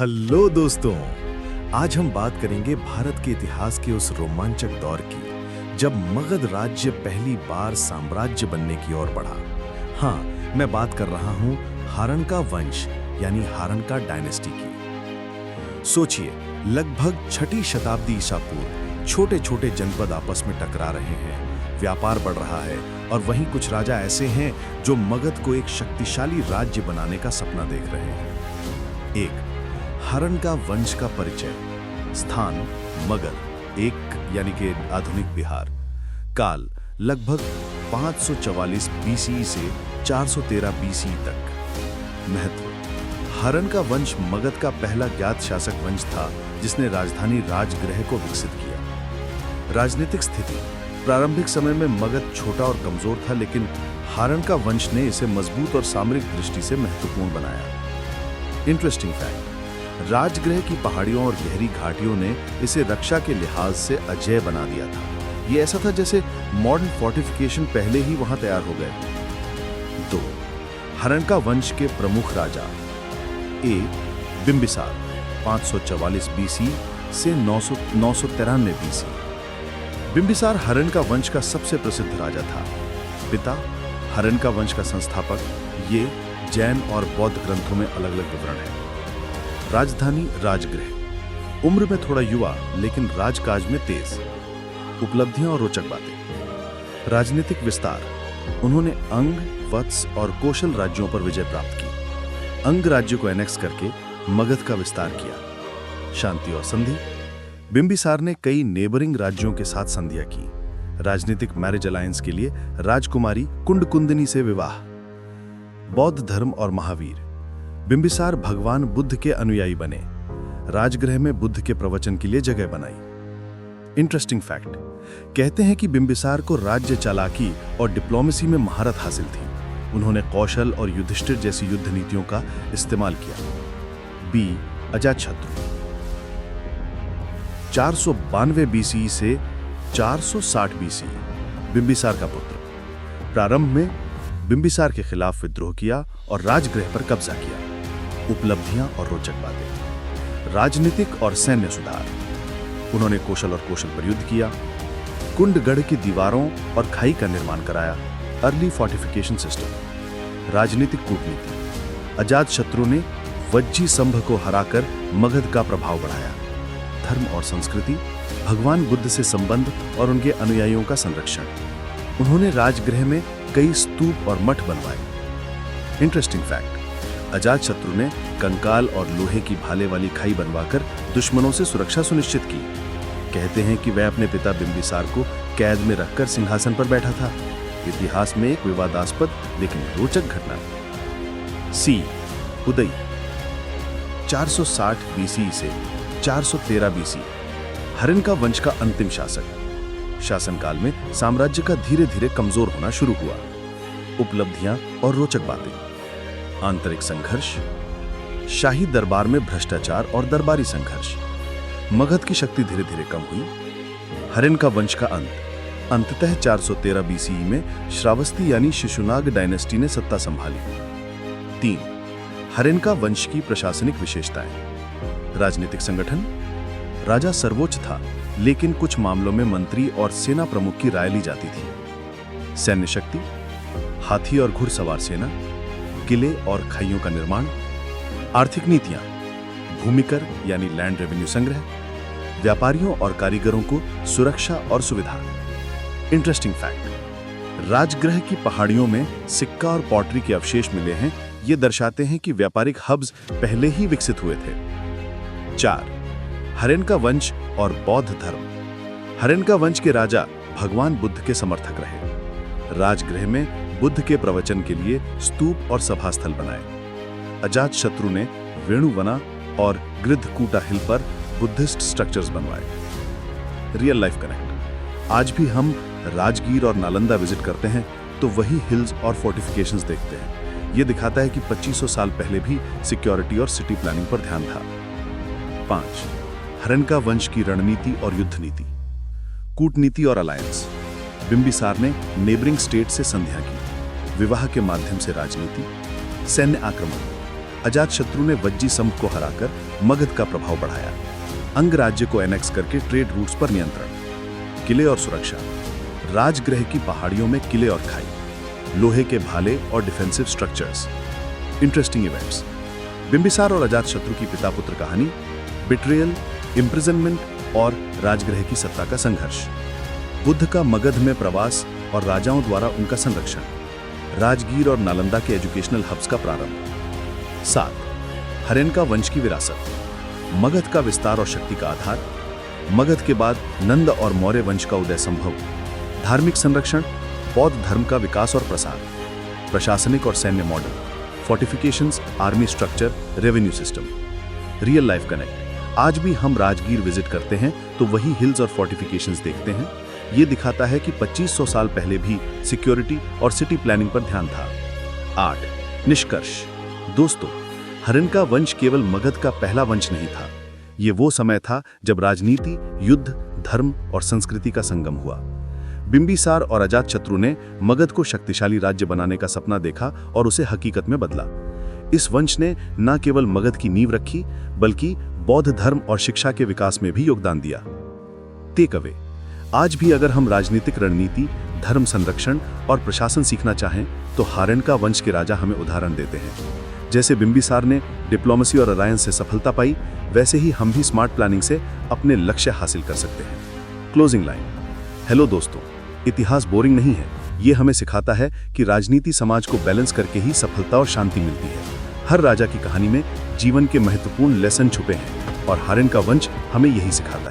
Hello दोस्तों, आज हम बात करेंगे भारत के इतिहास के उस रोमांचक दौर की जब मगध राज्य पहली बार साम्राज्य बनने की ओर बढ़ा। हाँ, मैं बात कर रहा हूँ हारनका वंश यानी हारनका डायनेस्टी की। सोचिए, लगभग 6ठी शताब्दी ईसा पूर्व छोटे छोटे जनपद आपस में टकरा रहे हैं, व्यापार बढ़ रहा है और वहीं कुछ राजा ऐसे हैं जो मगध को एक शक्तिशाली राज्य बनाने का सपना देख रहे हैं। एक हारनका वंश का परिचय। स्थान मगध, एक यानी कि आधुनिक बिहार। काल लगभग 544 बीसी से 413 बीसी तक। महत्व: हारनका वंश मगध का पहला ज्ञात शासक वंश था जिसने राजधानी राजगृह को विकसित किया। राजनीतिक स्थिति: प्रारंभिक समय में मगध छोटा और कमजोर था, लेकिन हारनका वंश ने इसे मजबूत और सामरिक दृष्टि से महत्वपूर्ण बनाया। इंटरेस्टिंग फैक्ट: राजगृह की पहाड़ियों और गहरी घाटियों ने इसे रक्षा के लिहाज से अजेय बना दिया था। ये ऐसा था जैसे मॉडर्न फोर्टिफिकेशन पहले ही वहां तैयार हो गए। 2. हारनका वंश के प्रमुख राजा। ए. बिंबिसार 544 बीसी से 993 बीसी। बिंबिसार हारनका वंश का सबसे प्रसिद्ध राजा था। पिता हारनका वंश का संस्थापक। ये जैन और बौद्ध ग्रंथों में अलग अलग विवरण है। राजधानी राजगृह। उम्र में थोड़ा युवा लेकिन राजकाज में तेज। उपलब्धियां और रोचक बातें। राजनीतिक विस्तार: उन्होंने अंग, वत्स और कौशल राज्यों पर विजय प्राप्त की। अंग राज्य को एनेक्स करके मगध का विस्तार किया। शांति और संधि: बिंबिसार ने कई नेबरिंग राज्यों के साथ संधियां की। राजनीतिक मैरिज अलायंस के लिए राजकुमारी कुंडकुंदिनी से विवाह। बौद्ध धर्म और महावीर: बिंबिसार भगवान बुद्ध के अनुयायी बने। राजगृह में बुद्ध के प्रवचन के लिए जगह बनाई। इंटरेस्टिंग फैक्ट: कहते हैं कि बिंबिसार को राज्य चालाकी और डिप्लोमेसी में महारत हासिल थी। उन्होंने कौशल और युधिष्ठिर जैसी युद्ध नीतियों का इस्तेमाल किया। बी. अजातशत्रु 492 बीसी से 460 बीसी। बिंबिसार का पुत्र। प्रारंभ में बिंबिसार के खिलाफ विद्रोह किया और राजगृह पर कब्जा किया। उपलब्धियां और रोचक बातें। राजनीतिक और सैन्य सुधार: उन्होंने कौशल पर युद्ध किया। कुंडगढ़ की दीवारों और खाई का निर्माण कराया। Early fortification system. राजनीतिक कूटनीति: अजातशत्रु ने वज्जी संभ को हराकर मगध का प्रभाव बढ़ाया। धर्म और संस्कृति: भगवान बुद्ध से संबंध और उनके अनुयायियों का संरक्षण। उन्होंने राजगृह में कई स्तूप और मठ बनवाए। इंटरेस्टिंग फैक्ट: अजातशत्रु ने कंकाल और लोहे की भाले वाली खाई बनवाकर दुश्मनों से सुरक्षा सुनिश्चित की। कहते हैं कि वह अपने पिता बिंबिसार को कैद में रखकर सिंहासन पर बैठा था। इतिहास में एक विवादास्पद लेकिन रोचक घटना। सी. उदय 460 बीसी से 413 बीसी। हारनका वंश का अंतिम शासक। शासनकाल में साम्राज्य का धीरे धीरे कमजोर होना शुरू हुआ। उपलब्धियां और रोचक बातें। आंतरिक संघर्ष: शाही दरबार में भ्रष्टाचार और दरबारी संघर्ष। मगध की शक्ति धीरे धीरे कम हुई। हारनका वंश का अंत: अंततः 413 बीसी में श्रावस्ती यानी शिशुनाग डायनेस्टी ने सत्ता संभाली। 3. हारनका वंश की प्रशासनिक विशेषताएं। राजनीतिक संगठन: राजा सर्वोच्च था, लेकिन कुछ मामलों में मंत्री और सेना प्रमुख की राय ली जाती थी। सैन्य शक्ति: हाथी और घुड़सवार सेना, किले और खाइयों का निर्माण। आर्थिक नीतियां: भूमिकर यानी लैंड रेवेन्यू संग्रह, व्यापारियों और कारीगरों को सुरक्षा और सुविधा। इंटरेस्टिंग फैक्ट: राजगृह की पहाड़ियों में सिक्का और पॉटरी के अवशेष मिले हैं। ये दर्शाते हैं कि व्यापारिक हब्स पहले ही विकसित हुए थे। 4. हारनका वंश और बौद्ध धर्म। हारनका वंश के राजा भगवान बुद्ध के समर्थक रहे। राजगृह में बुद्ध के प्रवचन के लिए स्तूप और सभास्थल बनाए। अजातशत्रु ने वेणुवना और गृद्धकूटा हिल पर बुद्धिस्ट स्ट्रक्चर्स बनवाए। रियल लाइफ कनेक्ट: आज भी हम राजगीर और नालंदा विजिट करते हैं तो वही हिल्स और फोर्टिफिकेशंस देखते हैं। यह दिखाता है कि 2500 साल पहले भी सिक्योरिटी और सिटी प्लानिंग पर ध्यान था। 5. हारनका वंश की रणनीति और युद्ध नीति। कूटनीति और अलायंस: बिंबिसार ने नेबरिंग स्टेट से संधियां की। विवाह के माध्यम से राजनीति। सैन्य आक्रमण: अजातशत्रु ने वज्जी संघ को हराकर मगध का प्रभाव बढ़ाया। अंग राज्य को एनेक्स करके ट्रेड रूट्स पर नियंत्रण, किले और सुरक्षा, राजगृह की पहाड़ियों में किले और खाई, लोहे के भाले और defensive structures. Interesting events, Bimbisara और अजातशत्रु की पिता पुत्र कहानी, बिट्रेयल, इम्प्रिजनमेंट और राजगृह की सत्ता का संघर्ष, बुद्ध का मगध में प्रवास और राजाओं द्वारा उनका संरक्षण, राजगीर और नालंदा के एजुकेशनल हब्स का प्रारंभ। 7. हरेनका वंश की विरासत, मगध का विस्तार और शक्ति का आधार, मगध के बाद नंद और मौर्य वंश का उदय संभव, धार्मिक संरक्षण, बौद्ध धर्म का विकास और प्रसार, प्रशासनिक और सैन्य model, fortifications, army structure, revenue system. Real life connect, आज भी हम राजगीर विजिट करते हैं तो वही हिल्स और फोर्टिफिकेशंस देखते हैं। ये दिखाता है कि 2500 साल पहले भी सिक्योरिटी और सिटी प्लानिंग पर ध्यान था। 8. निष्कर्ष, दोस्तों, हरेनका वंश केवल मगध का पहला वंश नहीं था। ये वो समय था जब राजनीति, युद्ध, धर्म और संस्कृति का संगम हुआ। बिंबिसार और अजातशत्रु ने मगध को शक्तिशाली राज्य बनाने का सपना देखा और उसे हकीकत में बदला। इस वंश ने न केवल मगध की नींव रखी, बल्कि बौद्ध धर्म और शिक्षा के विकास में भी योगदान दिया। टेक अवे, आज भी अगर हम राजनीतिक रणनीति, धर्म संरक्षण और प्रशासन सीखना चाहें तो हरेनका वंश के राजा हमें उदाहरण देते हैं। जैसे बिंबिसार ने डिप्लोमेसी और अलायंस से सफलता पाई, वैसे ही हम भी स्मार्ट प्लानिंग से अपने लक्ष्य हासिल कर सकते हैं। क्लोजिंग लाइन, हेलो दोस्तों, इतिहास बोरिंग नहीं है। ये हमें सिखाता है कि राजनीति समाज को बैलेंस करके ही सफलता और शांति मिलती है। हर राजा की कहानी में जीवन के महत्वपूर्ण लेसन छुपे हैं और हरेनका वंश हमें यही सिखाता है।